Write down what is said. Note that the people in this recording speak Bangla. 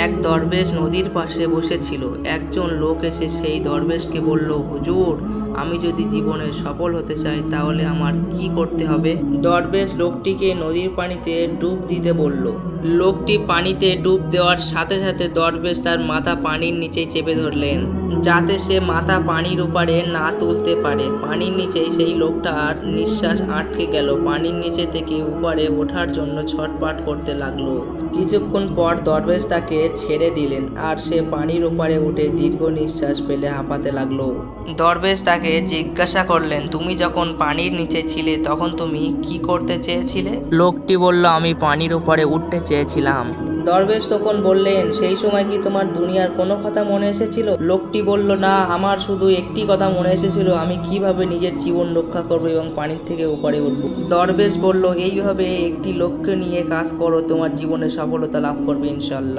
এক দরবেশ নদীর পাশে বসেছিল। একজন লোক এসে সেই দরবেশকে বলল, হুজুর, আমি যদি জীবনে সফল হতে চাই তাহলে আমার কি করতে হবে? দরবেশ লোকটিকে নদীর পানিতে ডুব দিতে বলল। লোকটি পানিতে ডুব দেওয়ার সাথে সাথে দরবেশ তার মাথা পানির নিচে চেপে ধরলেন, যাতে সে মাথা পানির ওপারে না তুলতে পারে। পানির নিচেই সেই লোকটার নিঃশ্বাস আটকে গেল। পানির নিচে থেকে উপরে ওঠার জন্য ছটফট করতে লাগলো। কিছুক্ষণ পর দরবেশ তাকে ছেড়ে দিলেন আর সে পানির ওপারে উঠে দীর্ঘ নিঃশ্বাস ফেলে হাঁপাতে লাগলো। দরবেশ তাকে জিজ্ঞাসা করলেন, তুমি যখন পানির নিচে ছিলে তখন তুমি কি করতে চেয়েছিলে? লোকটি বলল, আমি পানির ওপারে উঠতে চেয়েছিলাম। দরবেশ তখন বললেন, সেই সময় কি তোমার দুনিয়ার কোনো কথা মনে এসেছিল? লোকটি বলল, না, আমার শুধু একটি কথা মনে এসেছিল, আমি কিভাবে নিজের জীবন রক্ষা করব এবং পানির থেকে উপরে উঠব। দরবেশ বলল, এইভাবে একটি লক্ষ্য নিয়ে কাজ করো, তোমার জীবনে সফলতা লাভ করবে ইনশাল্লাহ।